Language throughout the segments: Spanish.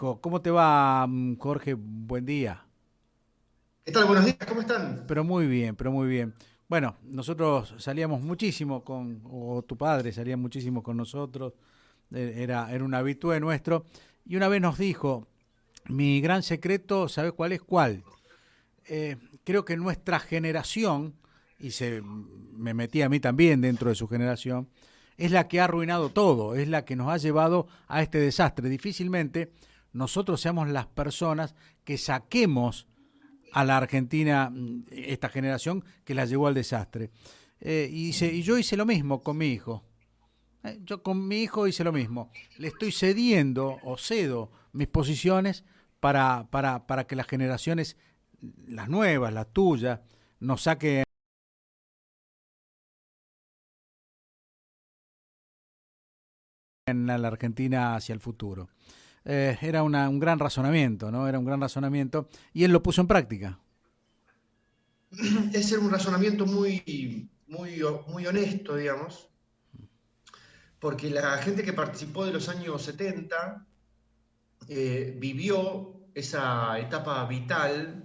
hijo. ¿Cómo te va, Jorge? Buen día. ¿Qué tal? Buenos días, ¿cómo están? Pero muy bien, pero muy bien. Bueno, nosotros salíamos muchísimo o tu padre salía muchísimo con nosotros, era un habitué nuestro, y una vez nos dijo, mi gran secreto, ¿sabe cuál es? ¿Cuál? Creo que nuestra generación, me metí a mí también dentro de su generación, es la que ha arruinado todo, es la que nos ha llevado a este desastre. Difícilmente nosotros seamos las personas que saquemos a la Argentina, esta generación que la llevó al desastre. Y yo hice lo mismo con mi hijo. Yo con mi hijo hice lo mismo. Le estoy cediendo o cedo mis posiciones para que las generaciones, las nuevas, las tuyas, nos saquen a la Argentina hacia el futuro. Era un gran razonamiento, ¿no? Era un gran razonamiento y él lo puso en práctica. Es un razonamiento muy honesto, digamos, porque la gente que participó de los años 70 vivió esa etapa vital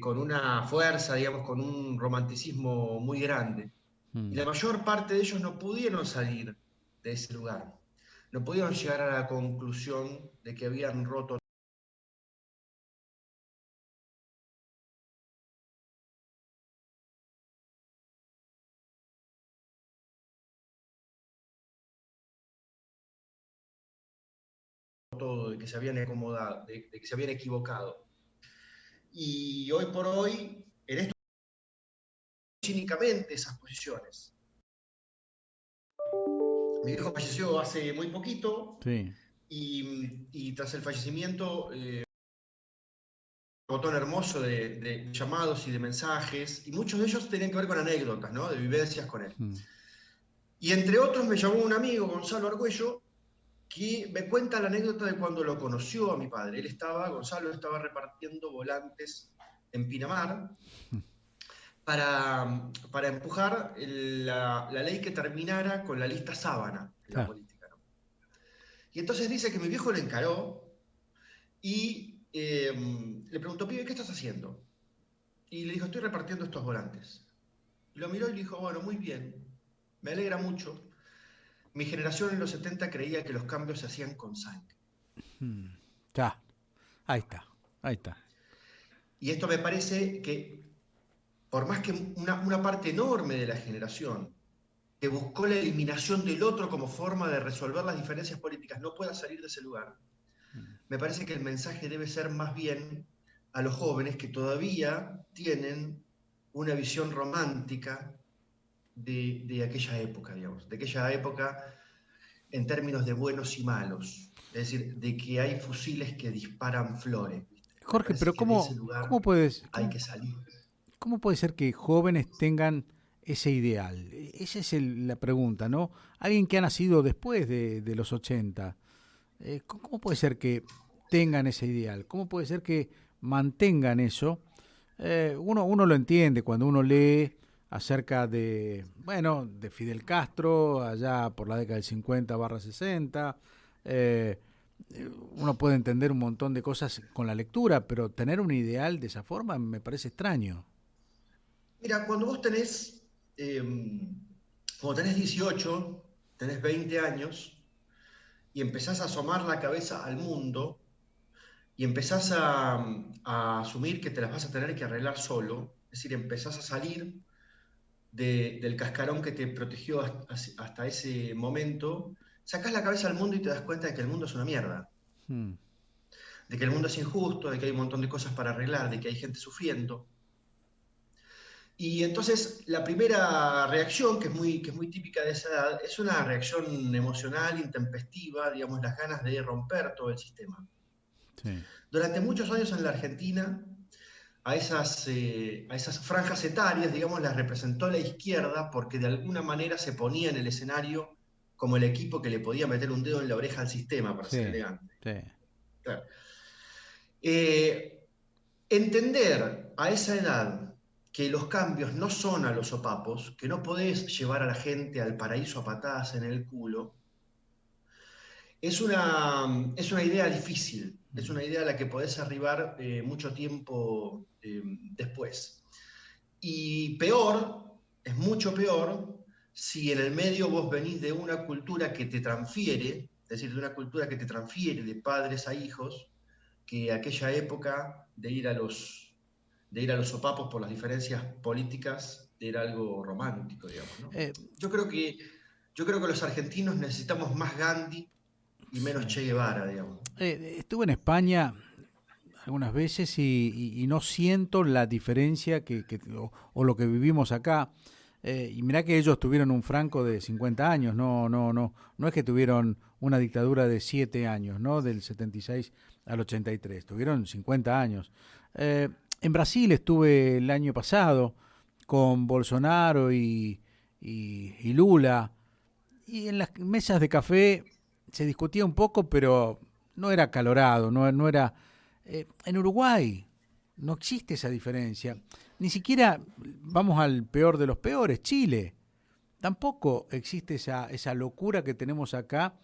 con una fuerza, digamos, con un romanticismo muy grande. Y Mm. la mayor parte de ellos no pudieron salir de ese lugar, no pudieron llegar a la conclusión de que habían roto todo, de que se habían acomodado, de que se habían equivocado. Y hoy por hoy, en esto cínicamente esas posiciones. Mi viejo falleció hace muy poquito Sí. y tras el fallecimiento, un botón hermoso de llamados y de mensajes, y muchos de ellos tenían que ver con anécdotas, ¿no? De vivencias con él. Mm. Y entre otros me llamó un amigo, Gonzalo Argüello, que me cuenta la anécdota de cuando lo conoció a mi padre. Gonzalo estaba repartiendo volantes en Pinamar para empujar la ley que terminara con la lista sábana en la Claro. política, ¿no? Y entonces dice que mi viejo lo encaró y le preguntó, pibe, ¿qué estás haciendo? Y le dijo, estoy repartiendo estos volantes. Y lo miró y le dijo, bueno, muy bien, me alegra mucho. Mi generación en los 70 creía que los cambios se hacían con sangre. Mm. Ya, ahí está, ahí está. Y esto me parece que, por más que una parte enorme de la generación que buscó la eliminación del otro como forma de resolver las diferencias políticas no pueda salir de ese lugar, me parece que el mensaje debe ser más bien a los jóvenes que todavía tienen una visión romántica de aquella época, digamos, de aquella época en términos de buenos y malos, es decir, de que hay fusiles que disparan flores, ¿viste? Me Jorge, parece pero que de ese lugar hay cómo, que salir. cómo puede ser que jóvenes tengan ese ideal? Esa es la pregunta, ¿no? Alguien que ha nacido después de los 80, ¿cómo puede ser que tengan ese ideal? ¿Cómo puede ser que mantengan eso? Uno lo entiende cuando uno lee acerca de Fidel Castro, allá por la década del 50/60. eh, Uno puede entender un montón de cosas con la lectura, pero tener un ideal de esa forma me parece extraño. Mira, eh, cuando tenés 18, tenés 20 años y empezás a asomar la cabeza al mundo y empezás a asumir que te las vas a tener que arreglar solo, es decir, empezás a salir del cascarón que te protegió hasta ese momento, sacás la cabeza al mundo y te das cuenta de que el mundo es una mierda, Hmm. de que el mundo es injusto, de que hay un montón de cosas para arreglar, de que hay gente sufriendo. Y entonces la primera reacción, que es muy típica de esa edad, es una reacción emocional, intempestiva, digamos, las ganas de romper todo el sistema. Sí. Durante muchos años en la Argentina, a esas franjas etarias, digamos, las representó la izquierda porque de alguna manera se ponía en el escenario como el equipo que le podía meter un dedo en la oreja al sistema, para ser Sí, elegante. sí. Claro. Eh, Entender a esa edad que los cambios no son a los sopapos, que no podés llevar a la gente al paraíso a patadas en el culo, es una idea difícil, es una idea a la que podés arribar mucho tiempo después. Y peor, es mucho peor, si en el medio vos venís de una cultura que te transfiere, es decir, de una cultura que te transfiere de padres a hijos, que aquella época de ir a los sopapos por las diferencias políticas era algo romántico, digamos, ¿no? Eh, Yo creo que, yo creo que los argentinos necesitamos más Gandhi y menos sí. Che Guevara, digamos. Estuve en España algunas veces y no siento la diferencia o lo que vivimos acá. Y mirá que ellos tuvieron un Franco de 50 años, no es que tuvieron una dictadura de 7 años, ¿no? Del 76 al 83, tuvieron 50 años. En Brasil estuve el año pasado con Bolsonaro y Lula, y en las mesas de café se discutía un poco, pero no era acalorado, no era... en Uruguay no existe esa diferencia. Ni siquiera vamos al peor de los peores, Chile. Tampoco existe esa locura que tenemos acá,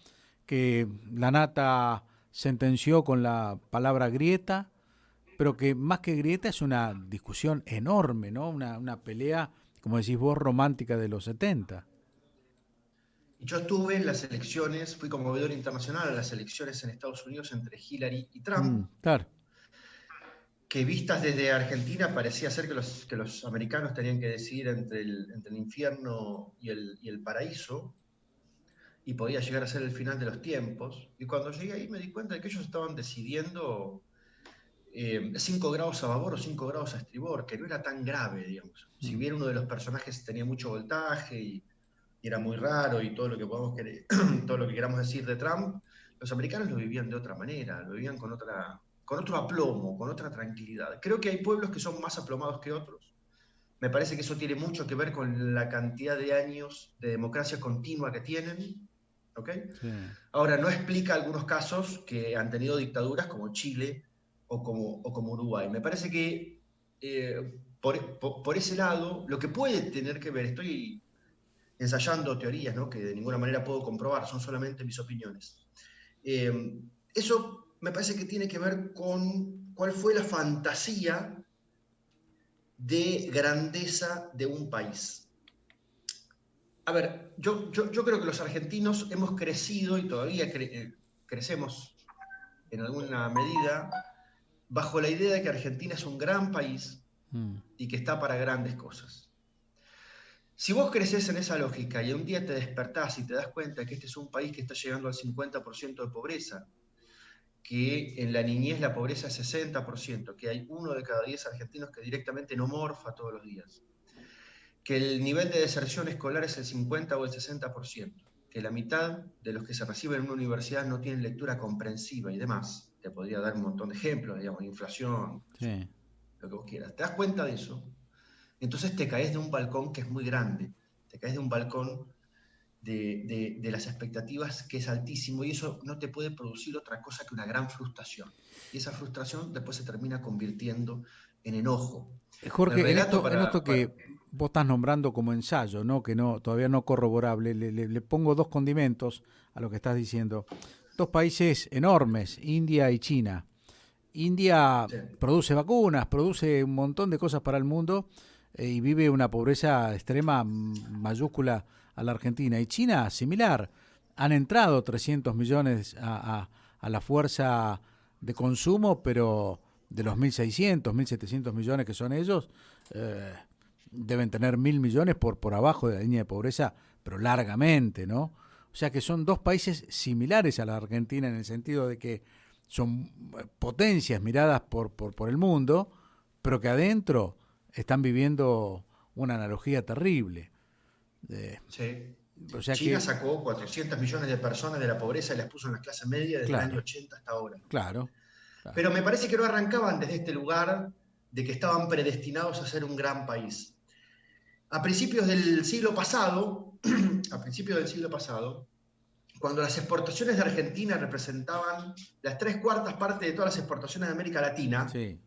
que la Nata sentenció con la palabra grieta, pero que más que grieta es una discusión enorme, ¿no? Una pelea, como decís vos, romántica de los 70. Y yo estuve en las elecciones, fui como veedor internacional a las elecciones en Estados Unidos entre Hillary y Trump, Claro. que vistas desde Argentina parecía ser que los americanos tenían que decidir entre el infierno y el paraíso, y podía llegar a ser el final de los tiempos. Y cuando llegué ahí me di cuenta de que ellos estaban decidiendo 5 grados a babor o 5 grados a estribor, que no era tan grave, digamos. Si Mm. bien uno de los personajes tenía mucho voltaje y era muy raro y todo lo que podamos querer, todo lo que queramos decir de Trump, los americanos lo vivían de otra manera, lo vivían con otro aplomo, con otra tranquilidad. Creo que hay pueblos que son más aplomados que otros. Me parece que eso tiene mucho que ver con la cantidad de años de democracia continua que tienen. ¿Okay? Sí. Ahora, no explica algunos casos que han tenido dictaduras como Chile o como Uruguay. Me parece que por ese lado, lo que puede tener que ver, estoy ensayando teorías, ¿no? Que de ninguna manera puedo comprobar, son solamente mis opiniones. Eso me parece que tiene que ver con cuál fue la fantasía de grandeza de un país. A ver, yo creo que los argentinos hemos crecido y todavía crecemos en alguna medida bajo la idea de que Argentina es un gran país Mm. y que está para grandes cosas. Si vos creces en esa lógica y un día te despertás y te das cuenta que este es un país que está llegando al 50% de pobreza, que en la niñez la pobreza es 60%, que hay 1 de cada 10 argentinos que directamente no morfa todos los días, que el nivel de deserción escolar es el 50 o el 60%, que la mitad de los que se reciben en una universidad no tienen lectura comprensiva y demás. Te podría dar un montón de ejemplos, digamos, inflación, Sí. lo que vos quieras. ¿Te das cuenta de eso? Entonces te caes de un balcón que es muy grande, te caes de un balcón de las expectativas que es altísimo y eso no te puede producir otra cosa que una gran frustración. Y esa frustración después se termina convirtiendo en enojo. El Jorge, relato en esto que vos estás nombrando como ensayo, ¿no? Que no, todavía no corroborable, le pongo dos condimentos a lo que estás diciendo. Dos países enormes, India y China. India sí. produce vacunas, produce un montón de cosas para el mundo y vive una pobreza extrema mayúscula a la Argentina. Y China, similar. Han entrado 300 millones a la fuerza de consumo, pero de los 1.600, 1.700 millones que son ellos, eh, deben tener 1.000 millones por abajo de la línea de pobreza, pero largamente, ¿no? O sea que son dos países similares a la Argentina en el sentido de que son potencias miradas por el mundo, pero que adentro están viviendo una analogía terrible. Sí. O sea China que, sacó 400 millones de personas de la pobreza y las puso en la clase media desde el año claro, 80 hasta ahora. claro, claro. Pero me parece que no arrancaban desde este lugar de que estaban predestinados a ser un gran país. A principios del siglo pasado, cuando las exportaciones de Argentina representaban las 3/4 partes de todas las exportaciones de América Latina, Sí,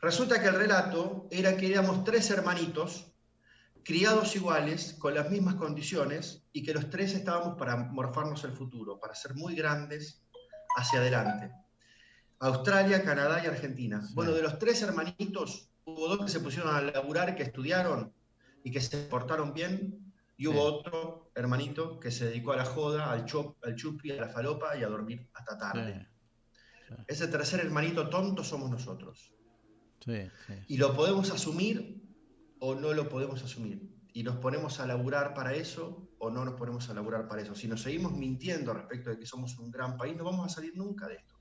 Resulta que el relato era que éramos 3 hermanitos, criados iguales, con las mismas condiciones, y que los 3 estábamos para morfarnos el futuro, para ser muy grandes hacia adelante. Australia, Canadá y Argentina. Sí, Bueno, de los 3 hermanitos, hubo 2 que se pusieron a laburar, que estudiaron y que se portaron bien, y sí, hubo otro hermanito que se dedicó a la joda, al chupi, a la falopa y a dormir hasta sí, tarde. sí, Ese tercer hermanito tonto somos nosotros. sí, sí, Y sí. lo podemos asumir o no lo podemos asumir. Y nos ponemos a laburar para eso o no nos ponemos a laburar para eso. Si nos seguimos mintiendo respecto de que somos un gran país, no vamos a salir nunca de esto.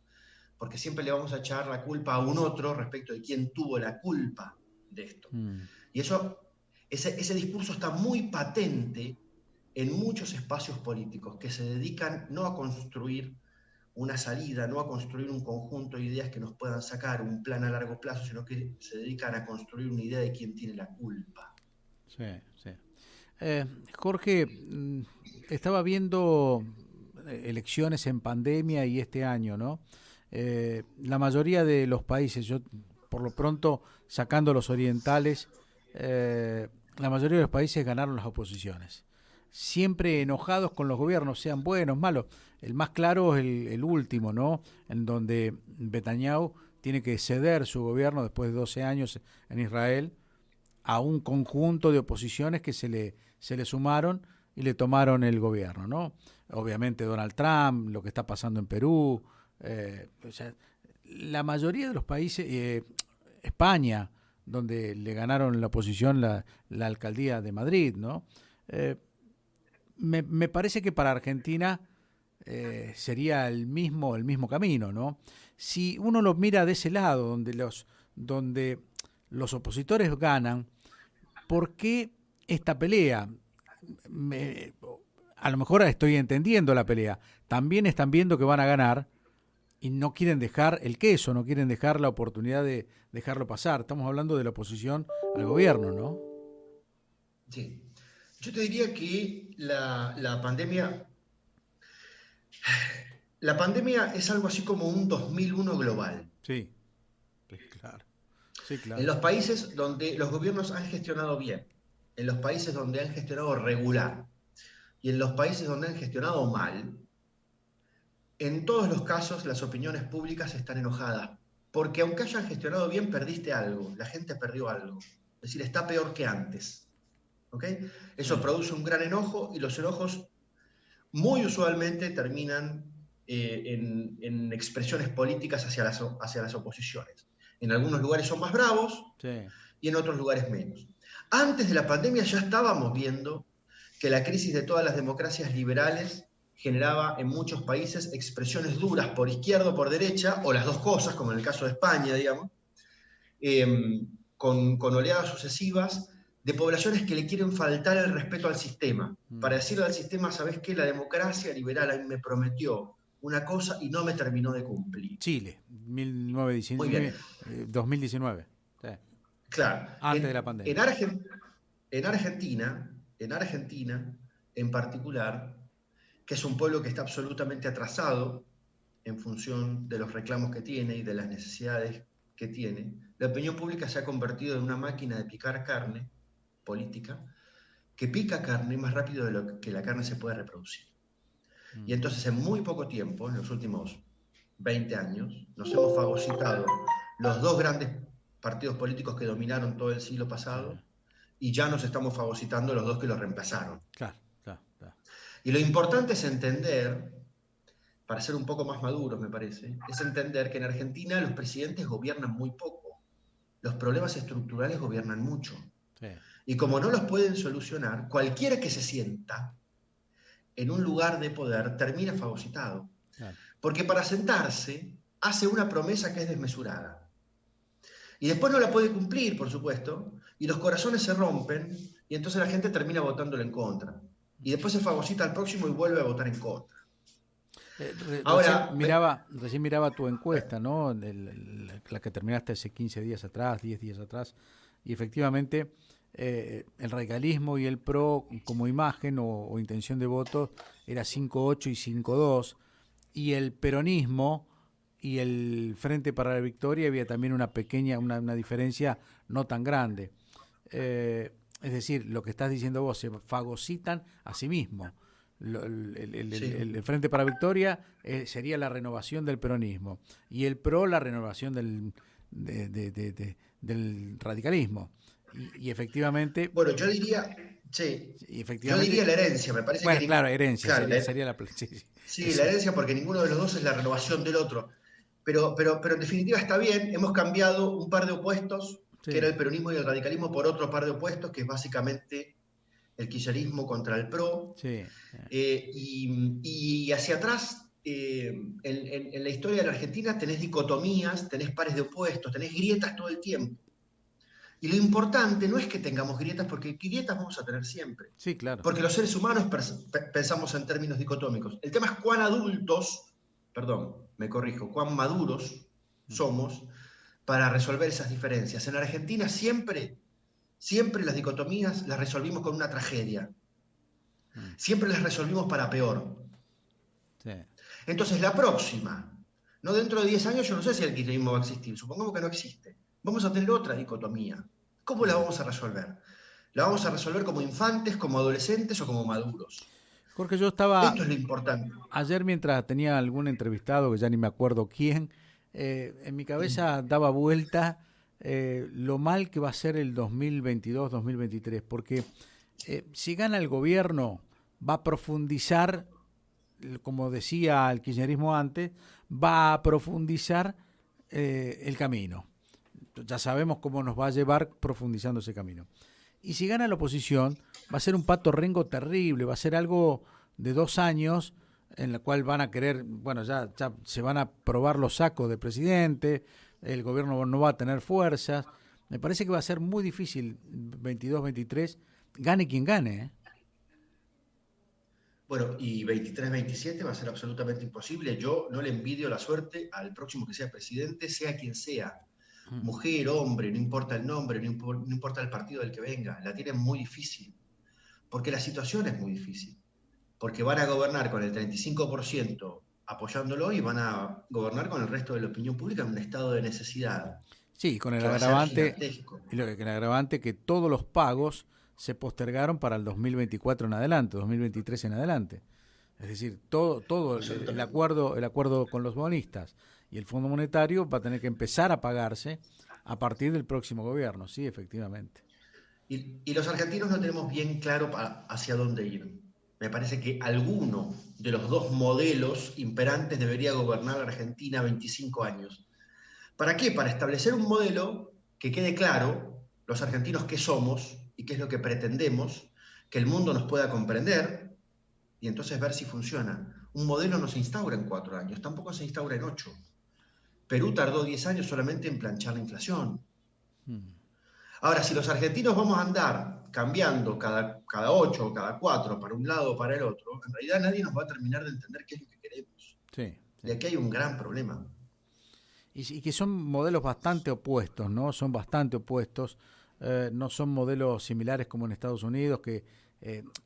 Porque siempre le vamos a echar la culpa a un otro respecto de quién tuvo la culpa de esto. Mm, Y ese discurso está muy patente en muchos espacios políticos que se dedican no a construir una salida, no a construir un conjunto de ideas que nos puedan sacar un plan a largo plazo, sino que se dedican a construir una idea de quién tiene la culpa. sí, sí. Jorge, estaba viendo elecciones en pandemia y este año, ¿no? La mayoría de los países, yo por lo pronto sacando los orientales, la mayoría de los países ganaron las oposiciones. Siempre enojados con los gobiernos, sean buenos, malos. El más claro es el último, ¿no? En donde Netanyahu tiene que ceder su gobierno después de 12 años en Israel a un conjunto de oposiciones que se le sumaron y le tomaron el gobierno, ¿no? Obviamente Donald Trump, lo que está pasando en Perú, o sea, la mayoría de los países, España, donde le ganaron la oposición la alcaldía de Madrid, ¿no? Eh, me parece que para Argentina sería el mismo camino, ¿no? Si uno lo mira de ese lado, donde los opositores ganan, ¿por qué esta pelea? Me- a lo mejor estoy entendiendo la pelea. También están viendo que van a ganar y no quieren dejar el queso, no quieren dejar la oportunidad de dejarlo pasar. Estamos hablando de la oposición al gobierno, ¿no? Sí. Yo te diría que la pandemia es algo así como un 2001 global. Sí, sí, claro. Sí, En claro. los países donde los gobiernos han gestionado bien, en los países donde han gestionado regular y en los países donde han gestionado mal, en todos los casos las opiniones públicas están enojadas, porque aunque hayan gestionado bien, perdiste algo, la gente perdió algo. Es decir, está peor que antes. ¿Ok? Eso Sí, produce un gran enojo y los enojos muy usualmente terminan en expresiones políticas hacia las oposiciones. En algunos lugares son más bravos sí. y en otros lugares menos. Antes de la pandemia ya estábamos viendo que la crisis de todas las democracias liberales generaba en muchos países expresiones duras por izquierda o por derecha, o las dos cosas, como en el caso de España, digamos, con oleadas sucesivas de poblaciones que le quieren faltar el respeto al sistema. Para Mm. decirle al sistema, ¿sabes qué? La democracia liberal a mí me prometió una cosa y no me terminó de cumplir. Chile, Muy bien, 2019. Sí. claro. Antes de la En, pandemia. en, Argen- en Argentina, en particular, que es un pueblo que está absolutamente atrasado en función de los reclamos que tiene y de las necesidades que tiene, la opinión pública se ha convertido en una máquina de picar carne política que pica carne más rápido de lo que la carne se puede reproducir. Y Mm. entonces en muy poco tiempo, en los últimos 20 años, nos hemos fagocitado los dos grandes partidos políticos que dominaron todo el siglo Sí. pasado y ya nos estamos fagocitando los dos que los reemplazaron. Claro, claro, claro. Y lo importante es entender, para ser un poco más maduros me parece, es entender que en Argentina los presidentes gobiernan muy poco, los problemas estructurales gobiernan mucho. Sí, Y como no los pueden solucionar, cualquiera que se sienta en un lugar de poder termina fagocitado. claro. Porque para sentarse hace una promesa que es desmesurada. Y después no la puede cumplir, por supuesto, y los corazones se rompen y entonces la gente termina votándole en contra. Y después se fagocita al próximo y vuelve a votar en contra. Ahora, Recién miraba tu encuesta, ¿no? La que terminaste hace 15 días atrás, 10 días atrás, y efectivamente el radicalismo y el PRO como imagen o intención de voto era 5,8 y 5,2, y el peronismo y el Frente para la Victoria había también una pequeña, una diferencia no tan grande. Es decir, lo que estás diciendo vos, se fagocitan a sí mismos. El Frente para la Victoria sería la renovación del peronismo y el PRO la renovación del radicalismo. Y efectivamente... Bueno, yo diría, sí, y yo efectivamente, diría la herencia, me parece bueno, que... claro, herencia, Claro, sería la... Sí, sí, sí, la herencia porque ninguno de los dos es la renovación del otro. Pero en definitiva está bien, hemos cambiado un par de opuestos, que era sí, el peronismo y el radicalismo, por otro par de opuestos, que es básicamente el kirchnerismo contra el PRO. sí, Y hacia atrás, en la historia de la Argentina tenés dicotomías, tenés pares de opuestos, tenés grietas todo el tiempo. Y lo importante no es que tengamos grietas, porque grietas vamos a tener siempre. sí, claro. Porque los seres humanos pensamos en términos dicotómicos. El tema es cuán adultos, perdón, me corrijo, cuán maduros somos para resolver esas diferencias. En Argentina siempre las dicotomías las resolvimos con una tragedia. Siempre las resolvimos para peor. Sí. Entonces, la próxima, no dentro de 10 años, yo no sé si el kirchnerismo va a existir, supongamos que no existe. Vamos a tener otra dicotomía. ¿Cómo la vamos a resolver? ¿La vamos a resolver como infantes, como adolescentes o como maduros? Jorge, yo estaba Esto es lo importante. ayer mientras tenía algún entrevistado, que ya ni me acuerdo quién, en mi cabeza daba vuelta lo mal que va a ser el 2022-2023, porque si gana el gobierno va a profundizar, como decía el kirchnerismo antes, va a profundizar el camino. Ya sabemos cómo nos va a llevar profundizando ese camino. Y si gana la oposición, va a ser un pato rengo terrible, va a ser algo de 2 años en la cual van a querer, bueno, ya se van a probar los sacos de presidente, el gobierno no va a tener fuerzas. Me parece que va a ser muy difícil 22-23, gane quien gane, ¿eh? Bueno, y 23-27 va a ser absolutamente imposible. Yo no le envidio la suerte al próximo que sea presidente, sea quien sea. Mujer, hombre, no importa el nombre, no importa el partido del que venga. La tienen muy difícil. Porque la situación es muy difícil. Porque van a gobernar con el 35% apoyándolo y van a gobernar con el resto de la opinión pública en un estado de necesidad Sí, con el que va a ser agravante, gigantesco. el agravante que todos los pagos se postergaron para el 2024 en adelante, 2023 en adelante. Es decir, todo Absolutamente. el acuerdo con los bonistas y el Fondo Monetario va a tener que empezar a pagarse a partir del próximo gobierno, sí, efectivamente. Y los argentinos no tenemos bien claro hacia dónde ir. Me parece que alguno de los dos modelos imperantes debería gobernar Argentina 25 años. ¿Para qué? Para establecer un modelo que quede claro los argentinos qué somos y qué es lo que pretendemos, que el mundo nos pueda comprender y entonces ver si funciona. Un modelo no se instaura en 4 años, tampoco se instaura en 8. Perú tardó 10 años solamente en planchar la inflación. Ahora, si los argentinos vamos a andar cambiando cada 8 o cada 4 para un lado o para el otro, en realidad nadie nos va a terminar de entender qué es lo que queremos. Sí, Y sí. aquí hay un gran problema. Y que son modelos bastante opuestos, ¿no? Son bastante opuestos. No son modelos similares como en Estados Unidos, que,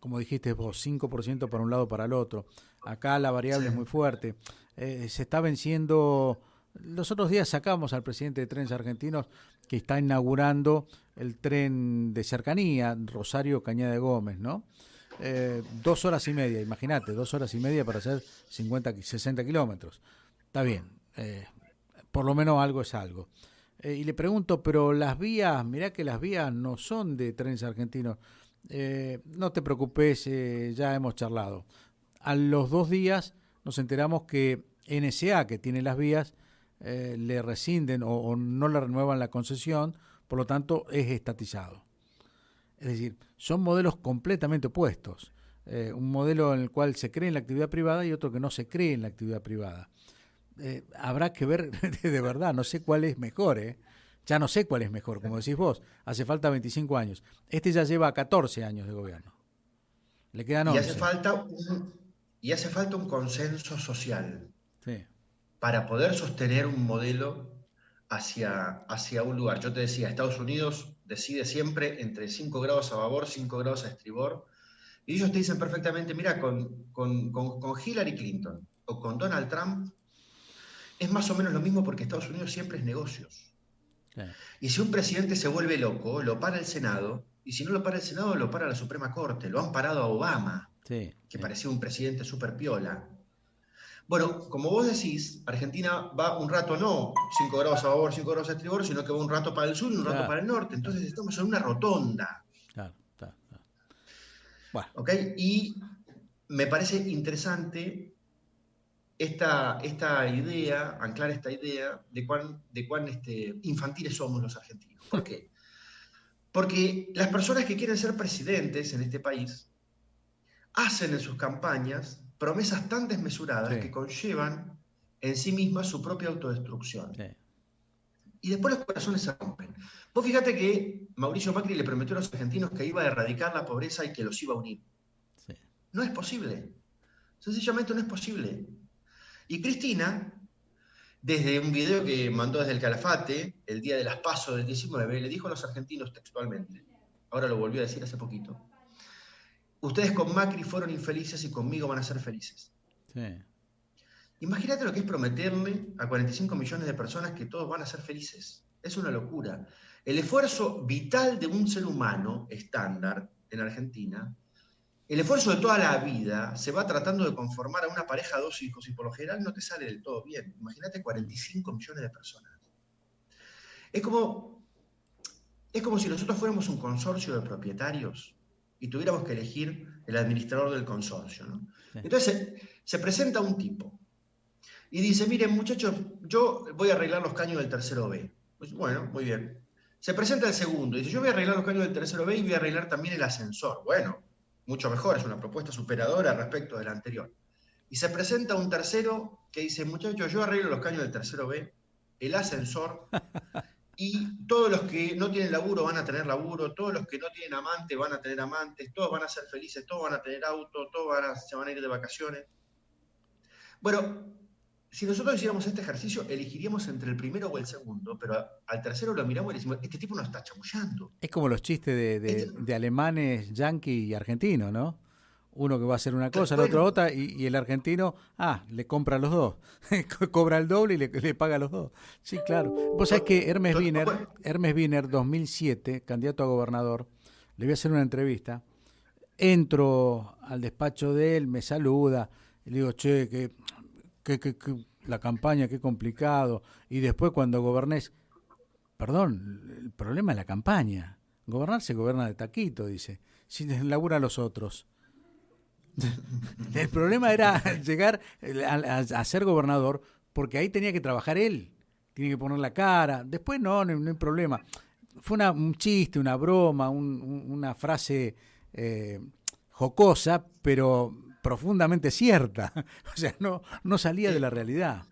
como dijiste vos, 5% para un lado o para el otro. Acá la Sí. variable es muy fuerte. Se está venciendo. Los otros días sacamos al presidente de Trenes Argentinos que está inaugurando el tren de cercanía, Rosario Cañada de Gómez, ¿no? 2 horas y media, imagínate, 2 horas y media para hacer 60 kilómetros. Está bien, por lo menos algo es algo. Y le pregunto, pero las vías, mirá que las vías no son de Trenes Argentinos. No te preocupes, ya hemos charlado. A los 2 días nos enteramos que NSA, que tiene las vías, le rescinden o no le renuevan la concesión, por lo tanto es estatizado. Es decir, son modelos completamente opuestos. Un modelo en el cual se cree en la actividad privada y otro que no se cree en la actividad privada. Habrá que ver de verdad, no sé cuál es mejor, ya no sé cuál es mejor, como decís vos, hace falta 25 años. Este ya lleva 14 años de gobierno, le quedan Y hace 11. falta un consenso social Sí, para poder sostener un modelo hacia un lugar. Yo te decía, Estados Unidos decide siempre entre 5 grados a babor, 5 grados a estribor, y ellos te dicen perfectamente, mira, con Hillary Clinton o con Donald Trump, es más o menos lo mismo porque Estados Unidos siempre es negocios. Claro. Y si un presidente se vuelve loco, lo para el Senado, y si no lo para el Senado, lo para la Suprema Corte. Lo han parado a Obama, Sí, que sí. parecía un presidente súper piola. Bueno, como vos decís, Argentina va un rato no 5 grados a favor, 5 grados a estribor, sino que va un rato para el sur y un rato Claro, para el norte. claro, Entonces estamos en una rotonda. claro, claro, claro. Bueno, ¿Ok? Y me parece interesante esta idea, anclar esta idea de cuán infantiles somos los argentinos. ¿Por qué? Porque las personas que quieren ser presidentes en este país hacen en sus campañas promesas tan desmesuradas sí, que conllevan en sí mismas su propia autodestrucción. sí, Y después los corazones se rompen. Vos fíjate que Mauricio Macri le prometió a los argentinos que iba a erradicar la pobreza y que los iba a unir. sí. No es posible. Sencillamente no es posible. Y Cristina, desde un video que mandó desde el Calafate, el día de las PASO del 19, le dijo a los argentinos textualmente, ahora lo volvió a decir hace poquito, ustedes con Macri fueron infelices y conmigo van a ser felices. Sí. Imagínate lo que es prometerle a 45 millones de personas que todos van a ser felices. Es una locura. El esfuerzo vital de un ser humano estándar en Argentina, el esfuerzo de toda la vida, se va tratando de conformar a una pareja, 2 hijos, y por lo general no te sale del todo bien. Imagínate 45 millones de personas. Es como si nosotros fuéramos un consorcio de propietarios y tuviéramos que elegir el administrador del consorcio, ¿no? Sí. Entonces se presenta un tipo y dice, miren muchachos, yo voy a arreglar los caños del tercero B. Pues, bueno, muy bien. Se presenta el segundo y dice, yo voy a arreglar los caños del tercero B y voy a arreglar también el ascensor. Bueno, mucho mejor, es una propuesta superadora respecto de la anterior. Y se presenta un tercero que dice, muchachos, yo arreglo los caños del tercero B, el ascensor, y todos los que no tienen laburo van a tener laburo, todos los que no tienen amante van a tener amantes, todos van a ser felices, todos van a tener auto, todos se van a ir de vacaciones. Bueno, si nosotros hiciéramos este ejercicio, elegiríamos entre el primero o el segundo, pero al tercero lo miramos y le decimos, este tipo nos está chamullando. Es como los chistes de alemanes, yanqui y argentinos, ¿no? Uno que va a hacer una cosa, el otro Bueno, otra, y el argentino, le compra a los dos. Cobra el doble y le paga a los dos. Sí, claro. Vos sabés que Hermes Wiener, 2007, candidato a gobernador, le voy a hacer una entrevista. Entro al despacho de él, me saluda, y le digo, che, que la campaña, qué complicado. Y después cuando gobernés, perdón, el problema es la campaña. Gobernar se gobierna de taquito, dice. Si laburan los otros. El problema era llegar a ser gobernador porque ahí tenía que trabajar él. Tiene que poner la cara. Después no hay problema. Fue un chiste, una broma, una frase jocosa, pero profundamente cierta. O sea, no salía de la realidad.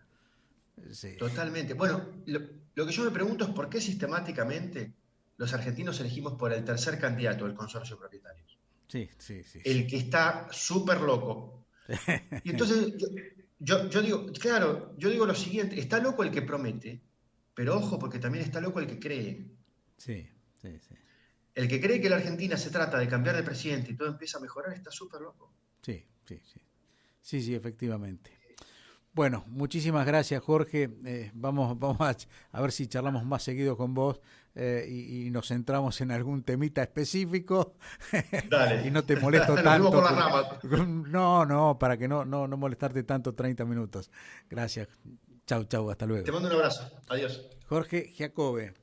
Sí. Totalmente. Bueno, lo que yo me pregunto es por qué sistemáticamente los argentinos elegimos por el tercer candidato del consorcio de propietarios. Sí. El que está súper loco. Y entonces yo digo, claro, yo digo lo siguiente, está loco el que promete, pero ojo, porque también está loco el que cree. Sí. El que cree que la Argentina se trata de cambiar de presidente y todo empieza a mejorar está súper loco. Sí, efectivamente. Bueno, muchísimas gracias, Jorge. Vamos a ver si charlamos más seguido con vos y nos centramos en algún temita específico. Dale. Y no te molesto Nos tanto. fuimos por las ramas. No, para que no molestarte tanto 30 minutos. Gracias. Chau, hasta luego. Te mando un abrazo. Adiós. Jorge Giacobbe.